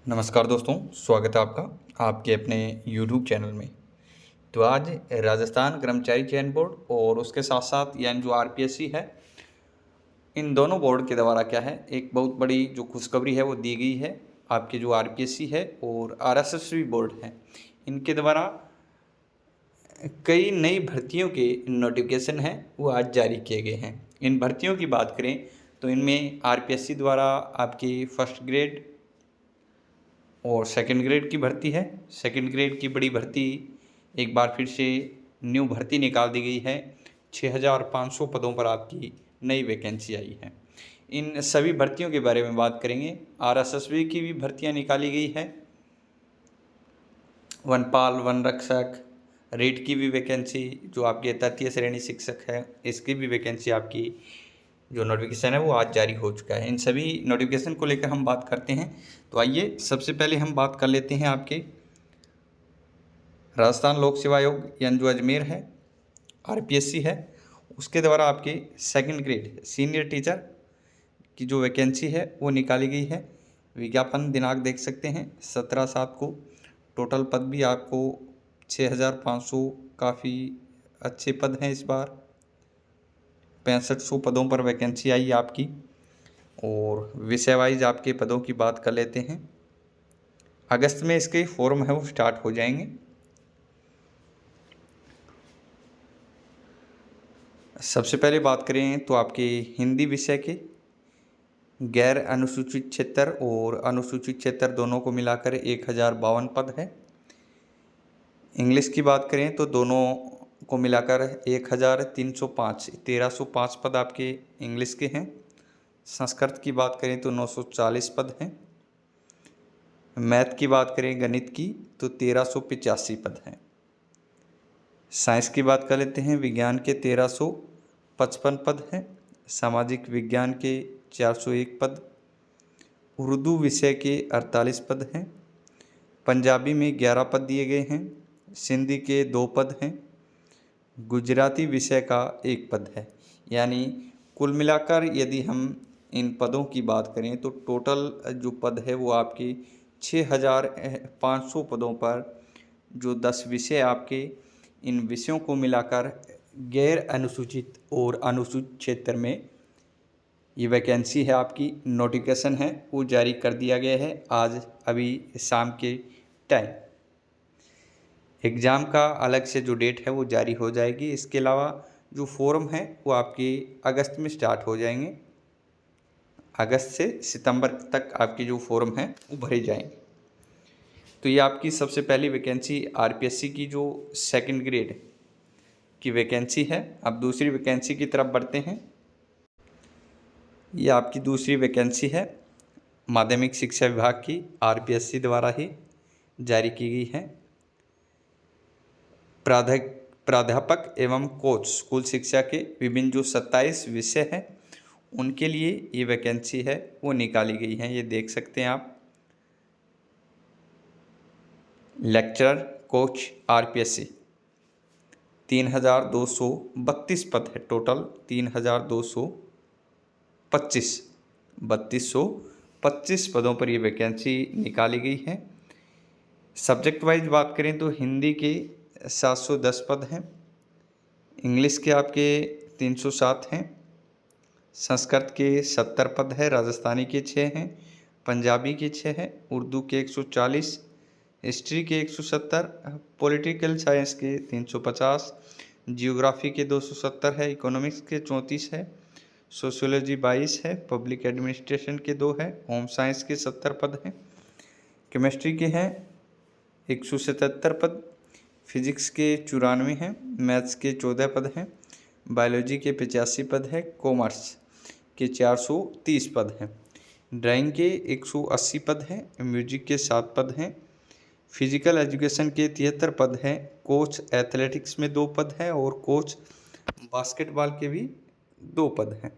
नमस्कार दोस्तों, स्वागत है आपका आपके अपने YouTube चैनल में। तो आज राजस्थान कर्मचारी चयन बोर्ड और उसके साथ साथ यानी जो आरपीएससी है, इन दोनों बोर्ड के द्वारा क्या है, एक बहुत बड़ी जो खुशखबरी है वो दी गई है। आपके जो आरपीएससी है और आरएसएसबी बोर्ड है, इनके द्वारा कई नई भर्तियों के नोटिफिकेशन हैं वो आज जारी किए गए हैं। इन भर्तियों की बात करें तो इनमें आरपीएससी द्वारा आपकी फर्स्ट ग्रेड और सेकंड ग्रेड की भर्ती है। सेकंड ग्रेड की बड़ी भर्ती एक बार फिर से न्यू भर्ती निकाल दी गई है। 6500 पदों पर आपकी नई वैकेंसी आई है। इन सभी भर्तियों के बारे में बात करेंगे। आरएसएसबी की भी भर्तियां निकाली गई है। वनपाल, वन रक्षक, रेट की भी वैकेंसी, जो आपके तृतीय श्रेणी शिक्षक है, इसकी भी वैकेंसी आपकी जो नोटिफिकेशन है वो आज जारी हो चुका है। इन सभी नोटिफिकेशन को लेकर हम बात करते हैं। तो आइए सबसे पहले हम बात कर लेते हैं आपके राजस्थान लोक सेवा आयोग यानी जो अजमेर है, आरपीएससी है, उसके द्वारा आपके सेकंड ग्रेड सीनियर टीचर की जो वैकेंसी है वो निकाली गई है। विज्ञापन दिनांक देख सकते हैं 17/7 को। टोटल पद भी आपको 6500, काफ़ी अच्छे पद हैं। इस बार 6500 पदों पर वैकेंसी आई आपकी। और विषय वाइज आपके पदों की बात कर लेते हैं। अगस्त में इसके फॉर्म है वो स्टार्ट हो जाएंगे। सबसे पहले बात करें तो आपके हिंदी विषय के गैर अनुसूचित क्षेत्र और अनुसूचित क्षेत्र दोनों को मिलाकर 1052 पद है। इंग्लिश की बात करें तो दोनों को मिलाकर 1305 1305 पद आपके इंग्लिश के हैं। संस्कृत की बात करें तो 940 पद हैं। मैथ की बात करें गणित की तो 1385 पद हैं। साइंस की बात कर लेते हैं। विज्ञान के 1355 पद हैं। सामाजिक विज्ञान के 401 पद। उर्दू विषय के 48 पद हैं। पंजाबी में 11 पद दिए गए हैं। सिंधी के 2 पद हैं। गुजराती विषय का 1 पद है। यानी कुल मिलाकर यदि हम इन पदों की बात करें तो टोटल जो पद है वो आपके 6500 पदों पर जो 10 विषय आपके, इन विषयों को मिलाकर गैर अनुसूचित और अनुसूचित क्षेत्र में ये वैकेंसी है आपकी। नोटिफिकेशन है वो जारी कर दिया गया है आज अभी शाम के टाइम। एग्ज़ाम का अलग से जो डेट है वो जारी हो जाएगी। इसके अलावा जो फॉर्म है वो आपके अगस्त में स्टार्ट हो जाएंगे। अगस्त से सितंबर तक आपके जो फॉर्म हैं वो भरे जाएंगे। तो ये आपकी सबसे पहली वैकेंसी आरपीएससी की जो सेकंड ग्रेड की वैकेंसी है। अब दूसरी वैकेंसी की तरफ बढ़ते हैं। ये आपकी दूसरी वैकेंसी है माध्यमिक शिक्षा विभाग की, आरपीएससी द्वारा ही जारी की गई है। प्राध्यापक एवं कोच स्कूल शिक्षा के विभिन्न जो 27 विषय हैं उनके लिए ये वैकेंसी है वो निकाली गई है। ये देख सकते हैं आप। लेक्चरर कोच आरपीएससी 3232 पद है टोटल। 3225 पदों पर ये वैकेंसी निकाली गई है। सब्जेक्ट वाइज बात करें तो हिंदी के 710 पद हैं। इंग्लिश के आपके 307 हैं। संस्कृत के 70 पद है। राजस्थानी के 6 हैं। पंजाबी के 6 हैं। उर्दू के 140, हिस्ट्री के 170, पॉलिटिकल साइंस के 350, जियोग्राफी के 270 है। इकोनॉमिक्स के 34 है। सोशियोलॉजी 22 है। पब्लिक एडमिनिस्ट्रेशन के 2 है। होम साइंस के 70 पद हैं। केमिस्ट्री के हैं 177 पद। फिजिक्स के 94 हैं। मैथ्स के 14 पद हैं। बायोलॉजी के 85 पद है। कॉमर्स के 430 पद हैं। ड्राइंग के 180 पद हैं। म्यूजिक के 7 पद हैं। फिजिकल एजुकेशन के 73 पद हैं। कोच एथलेटिक्स में 2 पद हैं और कोच बास्केटबॉल के भी 2 पद हैं।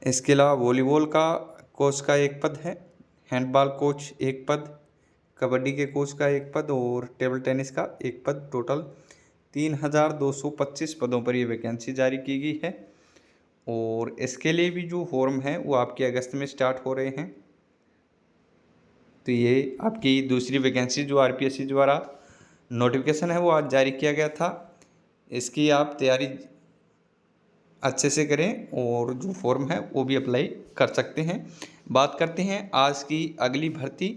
इसके अलावा वॉलीबॉल का कोच का 1 पद है। हैंडबॉल कोच 1 पद, कबड्डी के कोच का 1 पद और टेबल टेनिस का 1 पद। टोटल 3225 पदों पर ये वैकेंसी जारी की गई है। और इसके लिए भी जो फॉर्म है वो आपके अगस्त में स्टार्ट हो रहे हैं। तो ये आपकी दूसरी वैकेंसी जो आरपीएससी द्वारा नोटिफिकेशन है वो आज जारी किया गया था। इसकी आप तैयारी अच्छे से करें और जो फॉर्म है वो भी अप्लाई कर सकते हैं। बात करते हैं आज की अगली भर्ती।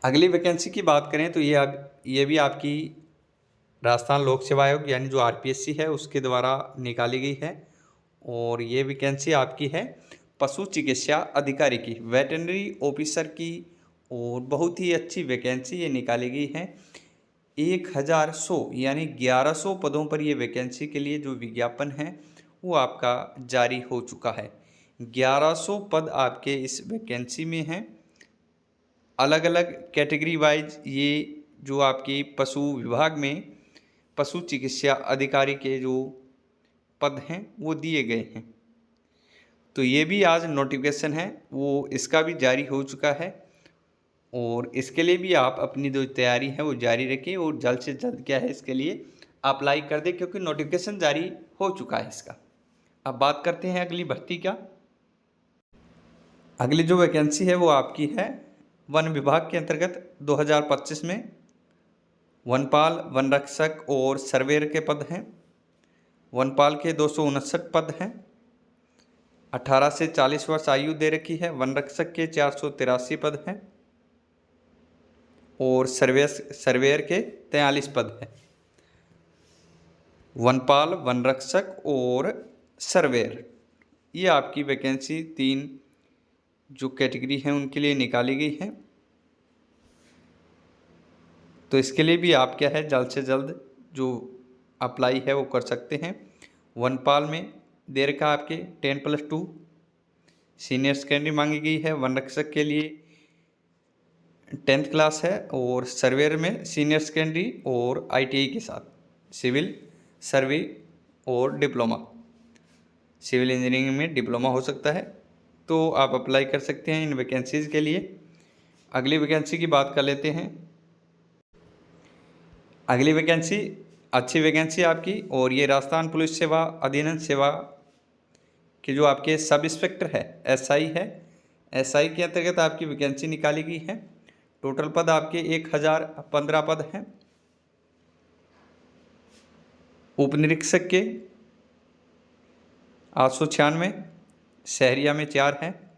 अगली वैकेंसी की बात करें तो ये भी आपकी राजस्थान लोक सेवा आयोग यानी जो आरपीएससी है उसके द्वारा निकाली गई है। और ये वैकेंसी आपकी है पशु चिकित्सा अधिकारी की, वेटरनरी ऑफिसर की। और बहुत ही अच्छी वैकेंसी ये निकाली गई है। 1100 यानी 1100 पदों पर ये वैकेंसी के लिए जो विज्ञापन है वो आपका जारी हो चुका है। 1100 पद आपके इस वैकेंसी में हैं। अलग अलग कैटेगरी वाइज ये जो आपकी पशु विभाग में पशु चिकित्सा अधिकारी के जो पद हैं वो दिए गए हैं। तो ये भी आज नोटिफिकेशन है वो इसका भी जारी हो चुका है। और इसके लिए भी आप अपनी जो तैयारी है वो जारी रखें और जल्द से जल्द क्या है इसके लिए अप्लाई कर दें, क्योंकि नोटिफिकेशन जारी हो चुका है इसका। अब बात करते हैं अगली भर्ती का। अगली जो वैकेंसी है वो आपकी है वन विभाग के अंतर्गत 2025 में वनपाल, वन रक्षक और सर्वेयर के पद हैं। वनपाल के 259 पद हैं। 18 से 40 वर्ष आयु दे रखी है। वन रक्षक के 483 पद हैं और सर्वेयर के 43 पद हैं। वनपाल, वन रक्षक और सर्वेयर ये आपकी वैकेंसी 3 जो कैटेगरी हैं उनके लिए निकाली गई है। तो इसके लिए भी आप क्या है जल्द से जल्द जो अप्लाई है वो कर सकते हैं। वनपाल में दे रखा आपके 10+2 सीनियर सेकेंडरी मांगी गई है। वन रक्षक के लिए 10th क्लास है और सर्वेयर में सीनियर सेकेंडरी और आईटीआई के साथ सिविल सर्वे और डिप्लोमा, सिविल इंजीनियरिंग में डिप्लोमा हो सकता है। तो आप अप्लाई कर सकते हैं इन वैकेंसीज़ के लिए। अगली वैकेंसी की बात कर लेते हैं। अगली वैकेंसी अच्छी वैकेंसी आपकी और ये राजस्थान पुलिस सेवा अधीनस्थ सेवा के जो आपके सब इंस्पेक्टर है एसआई है, एसआई के अंतर्गत आपकी वैकेंसी निकाली गई है। टोटल पद आपके 1015 पद हैं। उप निरीक्षक के 896, शहरिया में 4 हैं,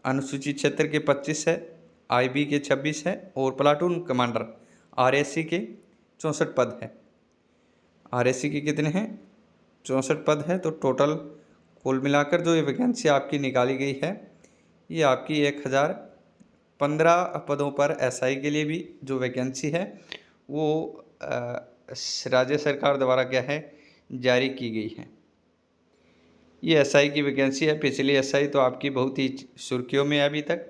अनुसूचित क्षेत्र के 25 है, आईबी के 26 है और प्लाटून कमांडर आरएससी के 64 पद है। आरएससी के कितने हैं? 64 पद है। तो टोटल कुल मिलाकर जो ये वैकेंसी आपकी निकाली गई है ये आपकी 1015 पदों पर एसआई के लिए भी जो वैकेंसी है वो राज्य सरकार द्वारा क्या है जारी की गई है। ये एसआई की वैकेंसी है। पिछली एसआई तो आपकी बहुत ही सुर्खियों में है अभी तक।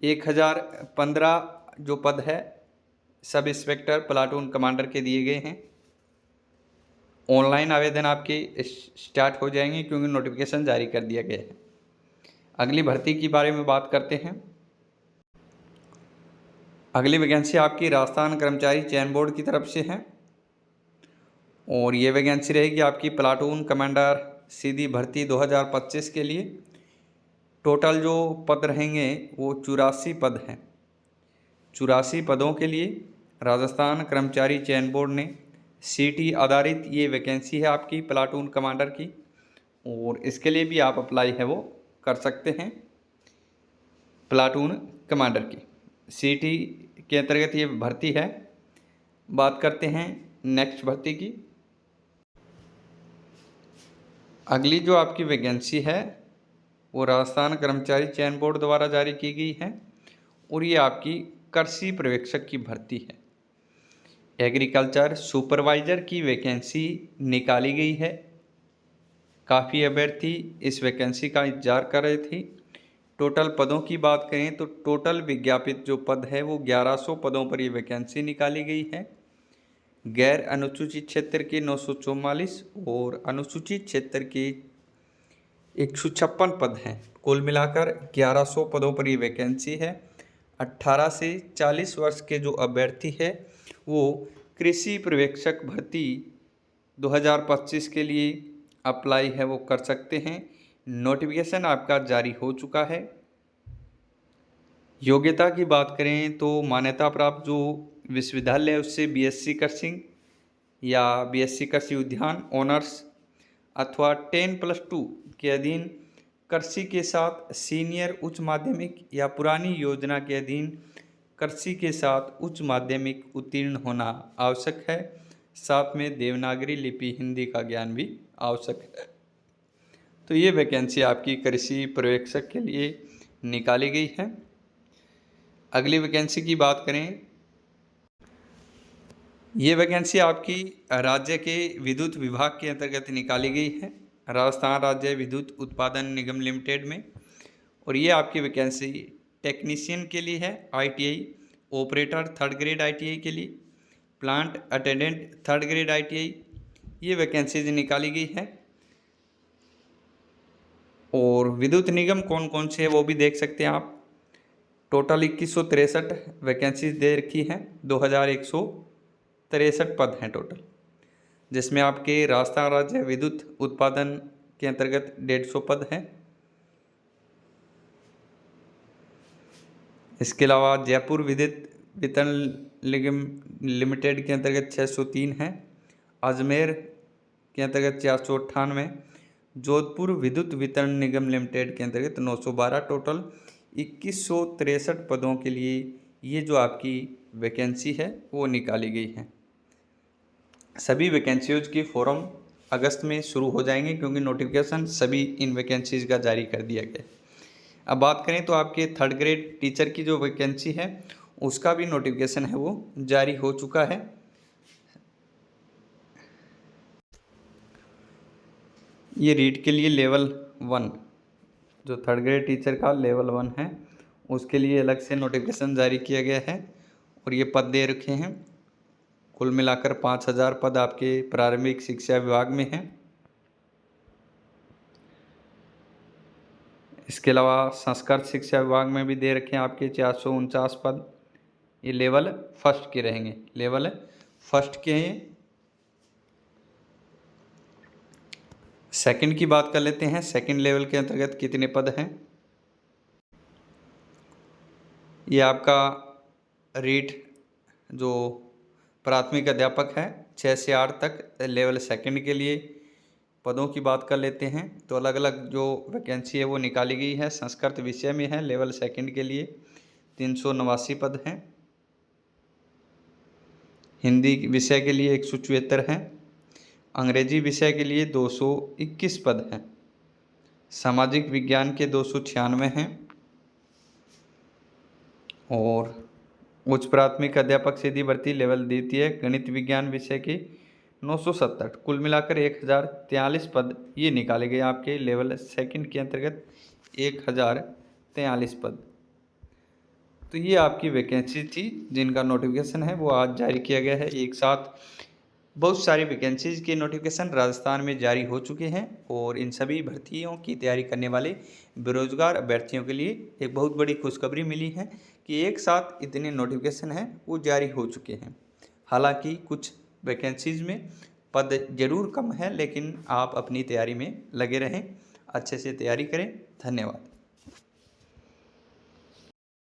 1015 जो पद है सब इंस्पेक्टर प्लाटून कमांडर के दिए गए हैं। ऑनलाइन आवेदन आपके स्टार्ट हो जाएंगे क्योंकि नोटिफिकेशन जारी कर दिया गया है। अगली भर्ती के बारे में बात करते हैं। अगली वैकेंसी आपकी राजस्थान कर्मचारी चयन बोर्ड की तरफ से है और ये वैकेंसी रहेगी आपकी प्लाटून कमांडर सीधी भर्ती 2025 के लिए। टोटल जो पद रहेंगे वो 84 पद हैं। 84 पदों के लिए राजस्थान कर्मचारी चयन बोर्ड ने सीटी आधारित ये वैकेंसी है आपकी प्लाटून कमांडर की और इसके लिए भी आप अप्लाई है वो कर सकते हैं। प्लाटून कमांडर की सीटी के अंतर्गत ये भर्ती है। बात करते हैं नेक्स्ट भर्ती की। अगली जो आपकी वैकेंसी है वो राजस्थान कर्मचारी चयन बोर्ड द्वारा जारी की गई है और ये आपकी कृषि पर्यवेक्षक की भर्ती है। एग्रीकल्चर सुपरवाइजर की वैकेंसी निकाली गई है। काफ़ी अभ्यर्थी इस वैकेंसी का इंतजार कर रहे थे। टोटल पदों की बात करें तो टोटल विज्ञापित जो पद है वो 1100 पदों पर ये वैकेंसी निकाली गई है। गैर अनुसूचित क्षेत्र के 944 और अनुसूचित क्षेत्र के 156 पद हैं। कुल मिलाकर 1100 पदों पर ये वैकेंसी है। 18 से 40 वर्ष के जो अभ्यर्थी है वो कृषि पर्यवेक्षक भर्ती 2025 के लिए अप्लाई है वो कर सकते हैं। नोटिफिकेशन आपका जारी हो चुका है। योग्यता की बात करें तो मान्यता प्राप्त जो विश्वविद्यालय है उससे बीएससी कृषि या बीएससी कृषि उद्यान ऑनर्स अथवा 10+2 के अधीन कृषि के साथ सीनियर उच्च माध्यमिक या पुरानी योजना के अधीन कृषि के साथ उच्च माध्यमिक उत्तीर्ण होना आवश्यक है। साथ में देवनागरी लिपि हिंदी का ज्ञान भी आवश्यक है। तो ये वैकेंसी आपकी कृषि पर्यवेक्षक के लिए निकाली गई है। अगली वैकेंसी की बात करें, ये वैकेंसी आपकी राज्य के विद्युत विभाग के अंतर्गत निकाली गई है, राजस्थान राज्य विद्युत उत्पादन निगम लिमिटेड में। और ये आपकी वैकेंसी टेक्नीशियन के लिए है, ITI operator 3rd grade ITI के लिए, plant attendant 3rd grade ITI, ये वैकेंसीज निकाली गई है। और विद्युत निगम कौन कौन से है वो भी देख सकते हैं आप। टोटल 2163 वैकेंसीज दे रखी हैं, 2163 पद हैं टोटल, जिसमें आपके राजस्थान राज्य विद्युत उत्पादन के अंतर्गत 150 पद हैं। इसके अलावा जयपुर विद्युत वितरण निगम लिमिटेड के अंतर्गत 603 हैं, अजमेर के अंतर्गत 498, जोधपुर विद्युत वितरण निगम लिमिटेड के अंतर्गत 912, टोटल 2163 पदों के लिए ये जो आपकी वैकेंसी है वो निकाली गई है। सभी वैकेंसीज की फॉर्म अगस्त में शुरू हो जाएंगे क्योंकि नोटिफिकेशन सभी इन वैकेंसीज का जारी कर दिया गया। अब बात करें तो आपके 3rd ग्रेड टीचर की जो वैकेंसी है उसका भी नोटिफिकेशन है वो जारी हो चुका है। ये रीट के लिए लेवल 1, जो 3rd ग्रेड टीचर का लेवल 1 है उसके लिए अलग से नोटिफिकेशन जारी किया गया है और ये पद दे रखे हैं। कुल मिलाकर 5000 पद आपके प्रारंभिक शिक्षा विभाग में हैं। इसके अलावा संस्कृत शिक्षा विभाग में भी दे रखे हैं आपके 449 पद। ये लेवल 1 के रहेंगे, लेवल 1 के हैं। सेकंड की बात कर लेते हैं, सेकंड लेवल के अंतर्गत कितने पद हैं। ये आपका रीट जो प्राथमिक अध्यापक है 6 से 8 तक लेवल 2 के लिए पदों की बात कर लेते हैं तो अलग अलग जो वैकेंसी है वो निकाली गई है। संस्कृत विषय में है लेवल 2 के लिए 389 पद हैं, हिंदी विषय के लिए 174 हैं, अंग्रेजी विषय के लिए 221 पद हैं, सामाजिक विज्ञान के 296 हैं और उच्च प्राथमिक अध्यापक सीधी भर्ती लेवल द्वितीय गणित विज्ञान विषय की 970, कुल मिलाकर 1043 पद ये निकाले गए आपके लेवल 2 के अंतर्गत 1043 पद। तो ये आपकी वैकेंसी थी जिनका नोटिफिकेशन है वो आज जारी किया गया है। एक साथ बहुत सारी वैकेंसीज के नोटिफिकेशन राजस्थान में जारी हो चुके हैं और इन सभी भर्तियों की तैयारी करने वाले बेरोजगार अभ्यर्थियों के लिए एक बहुत बड़ी खुशखबरी मिली है कि एक साथ इतने नोटिफिकेशन हैं वो जारी हो चुके हैं। हालांकि कुछ वैकेंसीज में पद जरूर कम है लेकिन आप अपनी तैयारी में लगे रहें, अच्छे से तैयारी करें। धन्यवाद।